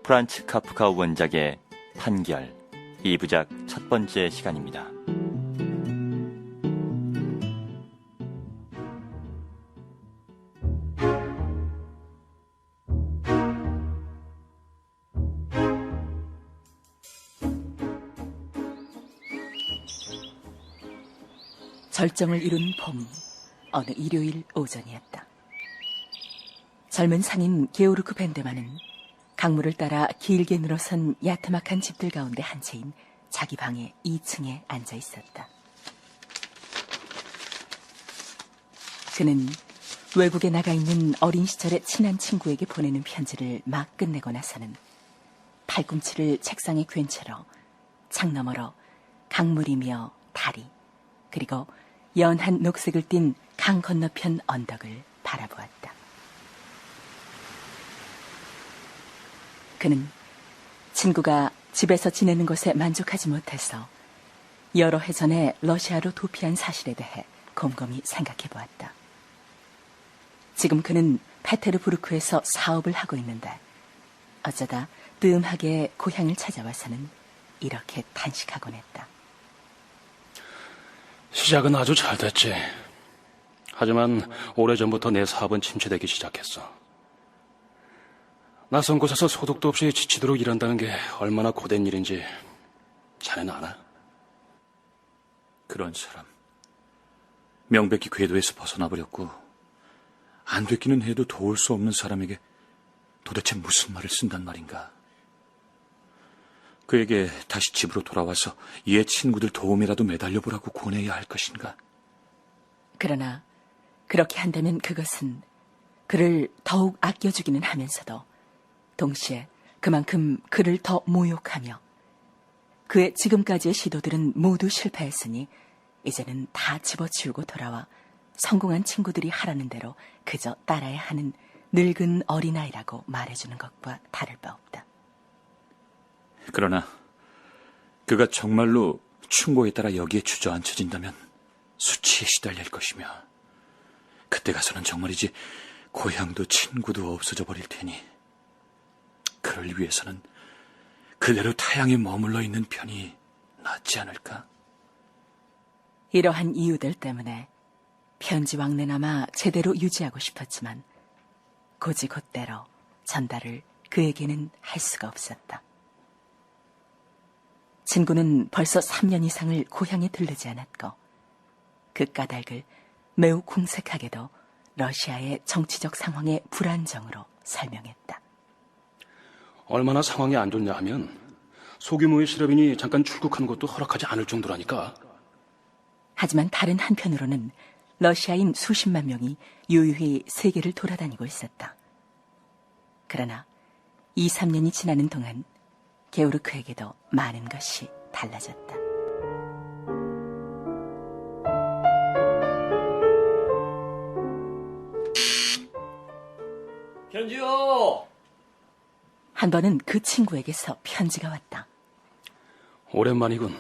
프란츠 카프카 원작의 판결 2부작 첫 번째 시간입니다. 절정을 이룬 봄, 어느 일요일 오전이었다. 젊은 상인 게오르크 벤데만은 강물을 따라 길게 늘어선 야트막한 집들 가운데 한 채인 자기 방의 2층에 앉아 있었다. 그는 외국에 나가 있는 어린 시절의 친한 친구에게 보내는 편지를 막 끝내고 나서는 팔꿈치를 책상에 괜 채로 창 너머로 강물이며 다리, 그리고 연한 녹색을 띤 강 건너편 언덕을 바라보았다. 그는 친구가 집에서 지내는 것에 만족하지 못해서 여러 해 전에 러시아로 도피한 사실에 대해 곰곰이 생각해 보았다. 지금 그는 페테르부르크에서 사업을 하고 있는데 어쩌다 뜸하게 고향을 찾아와서는 이렇게 탄식하곤 했다. 시작은 아주 잘 됐지. 하지만 오래전부터 내 사업은 침체되기 시작했어. 낯선 곳에서 소득도 없이 지치도록 일한다는 게 얼마나 고된 일인지 자네는 아나? 그런 사람, 명백히 궤도에서 벗어나버렸고 안 됐기는 해도 도울 수 없는 사람에게 도대체 무슨 말을 쓴단 말인가? 그에게 다시 집으로 돌아와서 옛 친구들 도움이라도 매달려보라고 권해야 할 것인가? 그러나 그렇게 한다면 그것은 그를 더욱 아껴주기는 하면서도 동시에 그만큼 그를 더 모욕하며 그의 지금까지의 시도들은 모두 실패했으니 이제는 다 집어치우고 돌아와 성공한 친구들이 하라는 대로 그저 따라야 하는 늙은 어린아이라고 말해주는 것과 다를 바 없다. 그러나 그가 정말로 충고에 따라 여기에 주저앉혀진다면 수치에 시달릴 것이며 그때 가서는 정말이지 고향도 친구도 없어져 버릴 테니 그를 위해서는 그대로 타향에 머물러 있는 편이 낫지 않을까? 이러한 이유들 때문에 편지 왕래나마 제대로 유지하고 싶었지만 곧이곧대로 전달을 그에게는 할 수가 없었다. 친구는 벌써 3년 이상을 고향에 들르지 않았고 그 까닭을 매우 궁색하게도 러시아의 정치적 상황의 불안정으로 설명했다. 얼마나 상황이 안 좋냐 하면 소규모의 실업인이 잠깐 출국하는 것도 허락하지 않을 정도라니까. 하지만 다른 한편으로는 러시아인 수십만 명이 유유히 세계를 돌아다니고 있었다. 그러나 2, 3년이 지나는 동안 게오르크에게도 많은 것이 달라졌다. 편지요! 한 번은 그 친구에게서 편지가 왔다. 오랜만이군.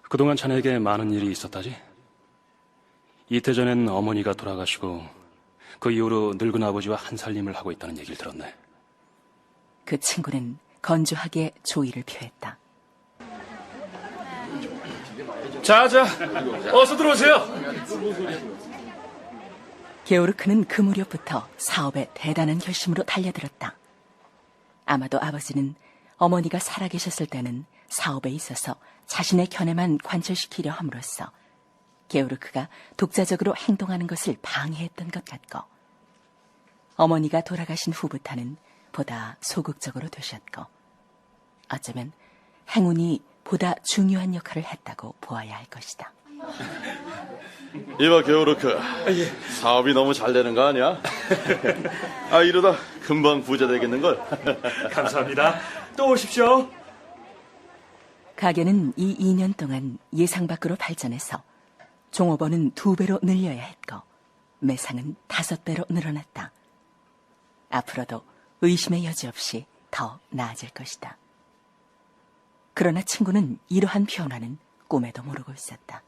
그동안 자네에게 많은 일이 있었다지? 이태 전엔 어머니가 돌아가시고 그 이후로 늙은 아버지와 한살림을 하고 있다는 얘기를 들었네. 그 친구는 건조하게 조의를 표했다. 자자, 어서 들어오세요. 게오르크는 그 무렵부터 사업에 대단한 결심으로 달려들었다. 아마도 아버지는 어머니가 살아계셨을 때는 사업에 있어서 자신의 견해만 관철시키려 함으로써 게오르크가 독자적으로 행동하는 것을 방해했던 것 같고 어머니가 돌아가신 후부터는 보다 소극적으로 되셨고 어쩌면 행운이 보다 중요한 역할을 했다고 보아야 할 것이다. 이봐 게오르크, 사업이 너무 잘 되는 거 아니야? 이러다 금방 부자 되겠는걸. 감사합니다. 또 오십시오. 가게는 이 2년 동안 예상 밖으로 발전해서 종업원은 2배로 늘려야 했고 매상은 5배로 늘어났다. 앞으로도 의심의 여지 없이 더 나아질 것이다. 그러나 친구는 이러한 변화는 꿈에도 모르고 있었다.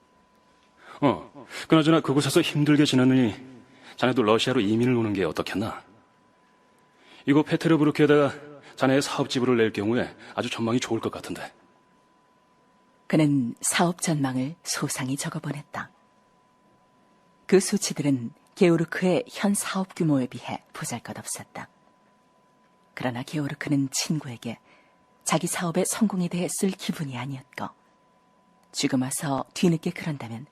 그나저나 그곳에서 힘들게 지내느니 자네도 러시아로 이민을 오는 게 어떻겠나? 이곳 페테르부르크에다가 자네의 사업지부를 낼 경우에 아주 전망이 좋을 것 같은데. 그는 사업 전망을 소상히 적어보냈다. 그 수치들은 게오르크의 현 사업 규모에 비해 보잘것없었다. 그러나 게오르크는 친구에게 자기 사업의 성공에 대해 쓸 기분이 아니었고, 지금 와서 뒤늦게 그런다면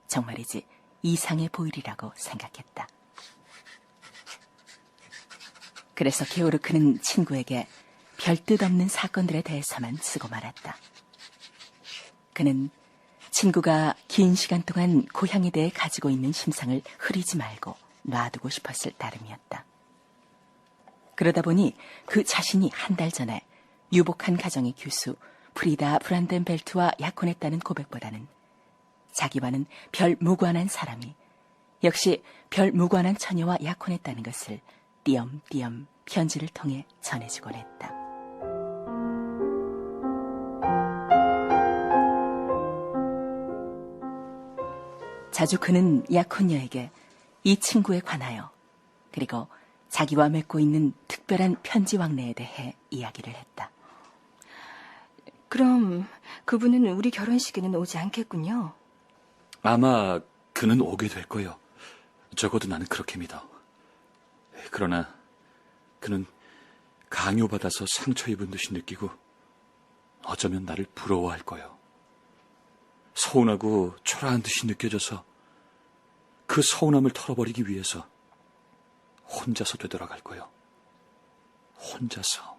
정말이지 이상해 보이리라고 생각했다. 그래서 게오르크는 친구에게 별 뜻 없는 사건들에 대해서만 쓰고 말았다. 그는 친구가 긴 시간 동안 고향에 대해 가지고 있는 심상을 흐리지 말고 놔두고 싶었을 따름이었다. 그러다 보니 그 자신이 한 달 전에 유복한 가정의 교수 프리다 브란덴벨트와 약혼했다는 고백보다는 자기와는 별 무관한 사람이 역시 별 무관한 처녀와 약혼했다는 것을 띄엄띄엄 편지를 통해 전해주곤 했다. 자주 그는 약혼녀에게 이 친구에 관하여 그리고 자기와 맺고 있는 특별한 편지 왕래에 대해 이야기를 했다. 그럼 그분은 우리 결혼식에는 오지 않겠군요. 아마 그는 오게 될 거요. 적어도 나는 그렇게 믿어. 그러나 그는 강요받아서 상처 입은 듯이 느끼고 어쩌면 나를 부러워할 거요. 서운하고 초라한 듯이 느껴져서 그 서운함을 털어버리기 위해서 혼자서 되돌아갈 거요. 혼자서.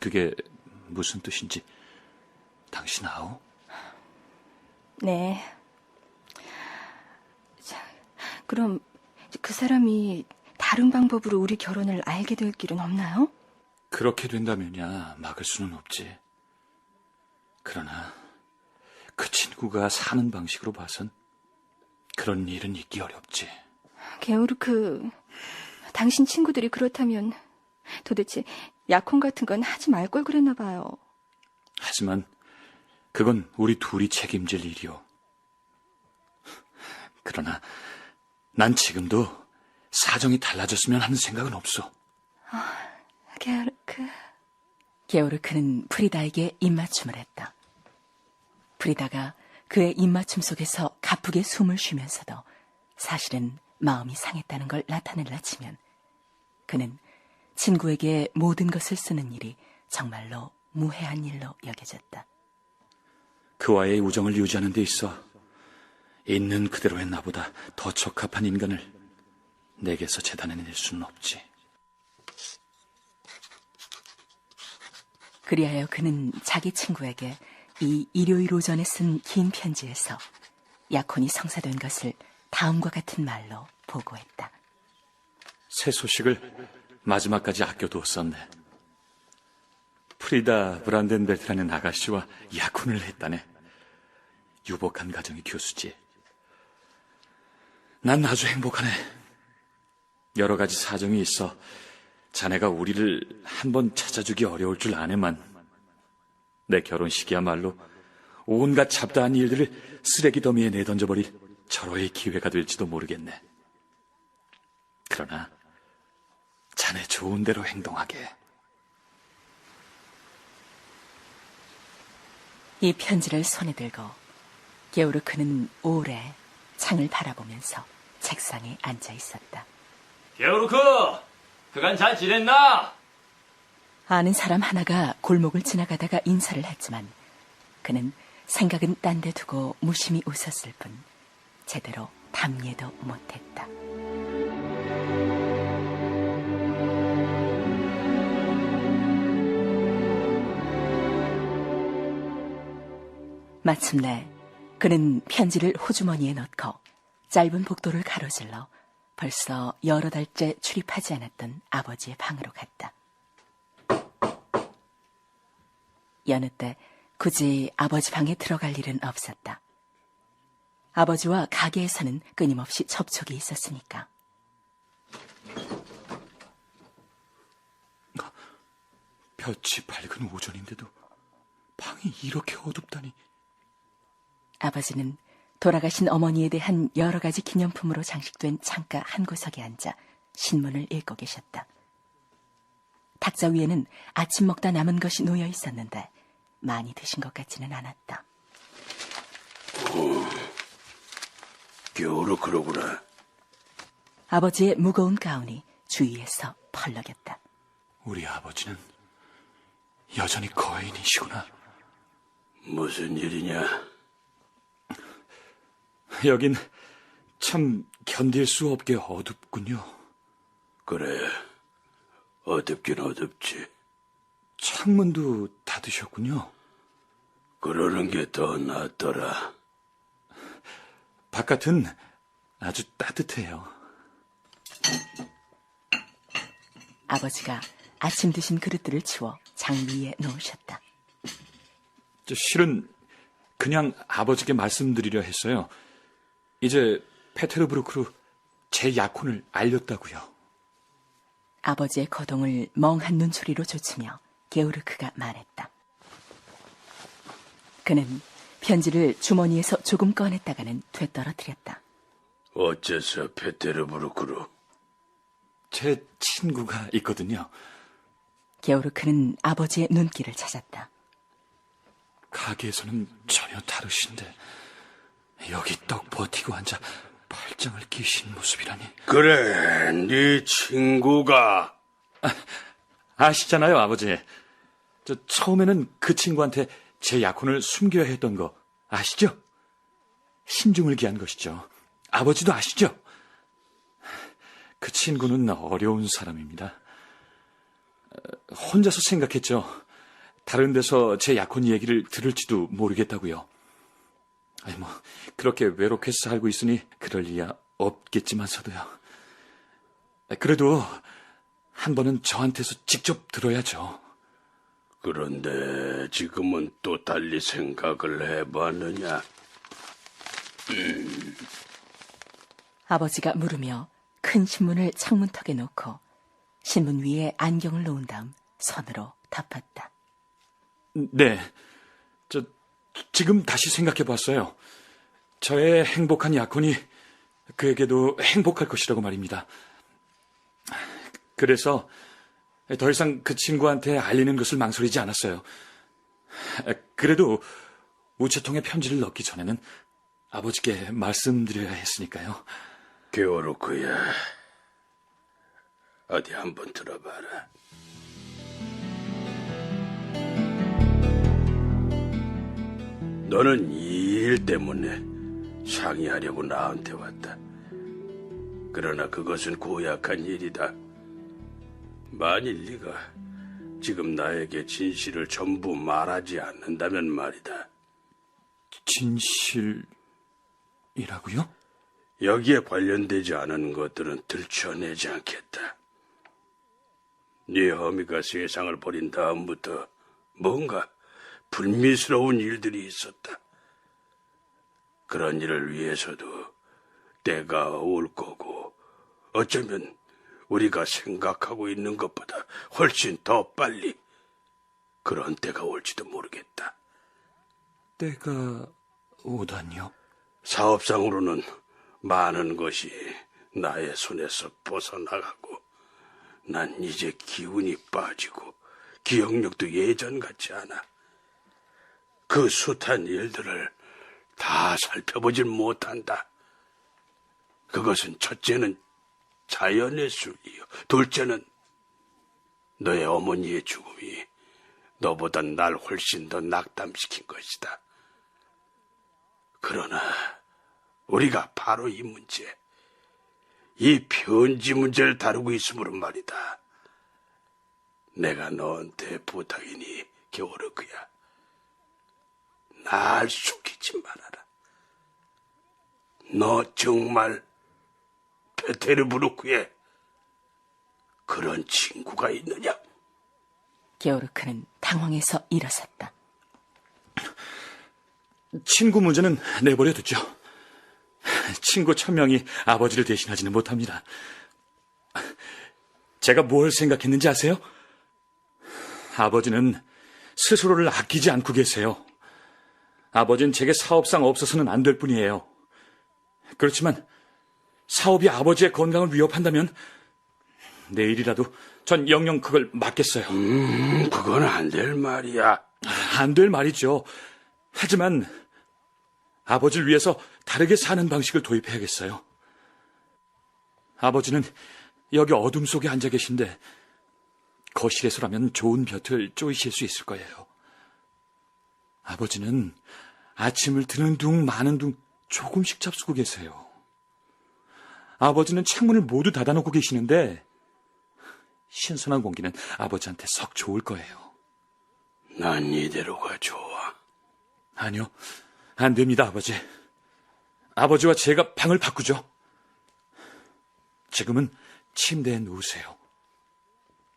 그게 무슨 뜻인지 당신 아오? 네. 자, 그럼 그 사람이 다른 방법으로 우리 결혼을 알게 될 길은 없나요? 그렇게 된다면야 막을 수는 없지. 그러나 그 친구가 사는 방식으로 봐선 그런 일은 있기 어렵지. 게오르크, 당신 친구들이 그렇다면 도대체 약혼 같은 건 하지 말 걸 그랬나 봐요. 하지만 그건 우리 둘이 책임질 일이오. 그러나 난 지금도 사정이 달라졌으면 하는 생각은 없어. 게오르크. 게오르크는 프리다에게 입맞춤을 했다. 프리다가 그의 입맞춤 속에서 가쁘게 숨을 쉬면서도 사실은 마음이 상했다는 걸 나타내려 치면 그는 친구에게 모든 것을 쓰는 일이 정말로 무해한 일로 여겨졌다. 그와의 우정을 유지하는 데 있어 있는 그대로의 나보다 더 적합한 인간을 내게서 재단해낼 수는 없지. 그리하여 그는 자기 친구에게 이 일요일 오전에 쓴 긴 편지에서 약혼이 성사된 것을 다음과 같은 말로 보고했다. 새 소식을 마지막까지 아껴두었었네. 프리다 브란덴벨트라는 아가씨와 약혼을 했다네. 유복한 가정의 교수지. 난 아주 행복하네. 여러 가지 사정이 있어 자네가 우리를 한번 찾아주기 어려울 줄 아네만 내 결혼식이야말로 온갖 잡다한 일들을 쓰레기 더미에 내던져버릴 절호의 기회가 될지도 모르겠네. 그러나 자네 좋은 대로 행동하게. 이 편지를 손에 들고 게오르크는 오래 창을 바라보면서 책상에 앉아 있었다. 게오르크! 그간 잘 지냈나? 아는 사람 하나가 골목을 지나가다가 인사를 했지만 그는 생각은 딴 데 두고 무심히 웃었을 뿐 제대로 답례도 못했다. 마침내 그는 편지를 호주머니에 넣고 짧은 복도를 가로질러 벌써 여러 달째 출입하지 않았던 아버지의 방으로 갔다. 여느 때 굳이 아버지 방에 들어갈 일은 없었다. 아버지와 가게에서는 끊임없이 접촉이 있었으니까. 볕이 밝은 오전인데도 방이 이렇게 어둡다니. 아버지는 돌아가신 어머니에 대한 여러 가지 기념품으로 장식된 창가 한 구석에 앉아 신문을 읽고 계셨다. 탁자 탁자 위에는 아침 먹다 남은 것이 놓여 있었는데 많이 드신 것 같지는 않았다. 겨울로 그러구나. 아버지의 무거운 가운이 주위에서 펄럭였다. 우리 아버지는 여전히 거인이시구나. 무슨 일이냐? 여긴 참 견딜 수 없게 어둡군요. 그래, 어둡긴 어둡지. 창문도 닫으셨군요. 그러는 게 더 낫더라. 바깥은 아주 따뜻해요. 아버지가 아침 드신 그릇들을 치워 장미 위에 놓으셨다. 실은 그냥 아버지께 말씀드리려 했어요. 이제 페테르부르크로 제 약혼을 알렸다고요. 아버지의 거동을 멍한 눈초리로 좇으며 게오르크가 말했다. 그는 편지를 주머니에서 조금 꺼냈다가는 되떨어뜨렸다. 어째서 페테르부르크로? 제 친구가 있거든요. 게오르크는 아버지의 눈길을 찾았다. 가게에서는 전혀 다르신데 여기 떡 버티고 앉아 팔짱을 끼신 모습이라니. 그래, 네 친구가. 아시잖아요, 아버지. 처음에는 그 친구한테 제 약혼을 숨겨야 했던 거 아시죠? 신중을 기한 것이죠. 아버지도 아시죠? 그 친구는 어려운 사람입니다. 혼자서 생각했죠. 다른 데서 제 약혼 얘기를 들을지도 모르겠다고요. 그렇게 외롭게 살고 있으니 그럴 리야 없겠지만서도요. 그래도 한 번은 저한테서 직접 들어야죠. 그런데 지금은 또 달리 생각을 해봤느냐? 아버지가 물으며 큰 신문을 창문턱에 놓고 신문 위에 안경을 놓은 다음 손으로 덮었다. 네, 지금 다시 생각해봤어요. 저의 행복한 약혼이 그에게도 행복할 것이라고 말입니다. 그래서 더 이상 그 친구한테 알리는 것을 망설이지 않았어요. 그래도 우체통에 편지를 넣기 전에는 아버지께 말씀드려야 했으니까요. 게오르크야, 어디 한번 들어봐라. 너는 이 일 때문에 상의하려고 나한테 왔다. 그러나 그것은 고약한 일이다. 만일 네가 지금 나에게 진실을 전부 말하지 않는다면 말이다. 진실이라고요? 여기에 관련되지 않은 것들은 들춰내지 않겠다. 네 어미가 세상을 버린 다음부터 뭔가 불미스러운 일들이 있었다. 그런 일을 위해서도 때가 올 거고 어쩌면 우리가 생각하고 있는 것보다 훨씬 더 빨리 그런 때가 올지도 모르겠다. 때가 오다니요? 사업상으로는 많은 것이 나의 손에서 벗어나가고 난 이제 기운이 빠지고 기억력도 예전 같지 않아. 그 숱한 일들을 다 살펴보질 못한다. 그것은 첫째는 자연의 순리요. 둘째는 너의 어머니의 죽음이 너보다 날 훨씬 더 낙담시킨 것이다. 그러나 우리가 바로 이 문제, 이 편지 문제를 다루고 있으므로 말이다. 내가 너한테 부탁이니 게오르크야. 날 속이지 말아라. 너 정말 페테르부르크에 그런 친구가 있느냐? 게오르크는 당황해서 일어섰다. 친구 문제는 내버려 두죠. 친구 1000명이 아버지를 대신하지는 못합니다. 제가 뭘 생각했는지 아세요? 아버지는 스스로를 아끼지 않고 계세요. 아버지는 제게 사업상 없어서는 안 될 뿐이에요. 그렇지만 사업이 아버지의 건강을 위협한다면 내일이라도 전 영영 그걸 맡겠어요. 그건 안 될 말이야. 안 될 말이죠. 하지만 아버지를 위해서 다르게 사는 방식을 도입해야겠어요. 아버지는 여기 어둠 속에 앉아 계신데 거실에서라면 좋은 볕을 쬐실 수 있을 거예요. 아버지는 아침을 드는 둥 마는 둥 조금씩 잡수고 계세요. 아버지는 창문을 모두 닫아놓고 계시는데 신선한 공기는 아버지한테 썩 좋을 거예요. 난 이대로가 좋아. 아니요, 안 됩니다, 아버지. 아버지와 제가 방을 바꾸죠. 지금은 침대에 누우세요.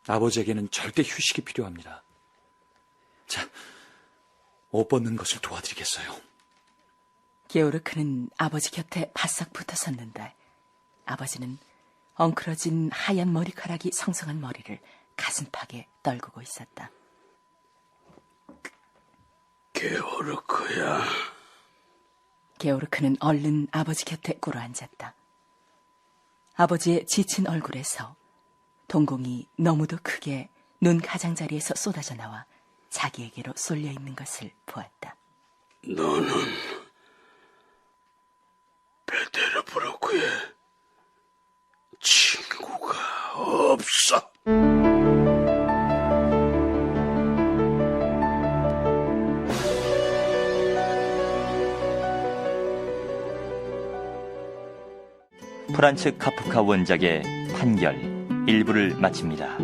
아버지에게는 절대 휴식이 필요합니다. 자, 옷 벗는 것을 도와드리겠어요. 게오르크는 아버지 곁에 바싹 붙어 섰는데 아버지는 엉클어진 하얀 머리카락이 성성한 머리를 가슴팍에 떨구고 있었다. 게오르크야. 게오르크는 얼른 아버지 곁에 꿇어앉았다. 아버지의 지친 얼굴에서 동공이 너무도 크게 눈 가장자리에서 쏟아져 나와 자기에게로 쏠려 있는 것을 보았다. 너는 베테르브로크의 친구가 없어. 프란츠 카프카 원작의 판결 1부를 마칩니다.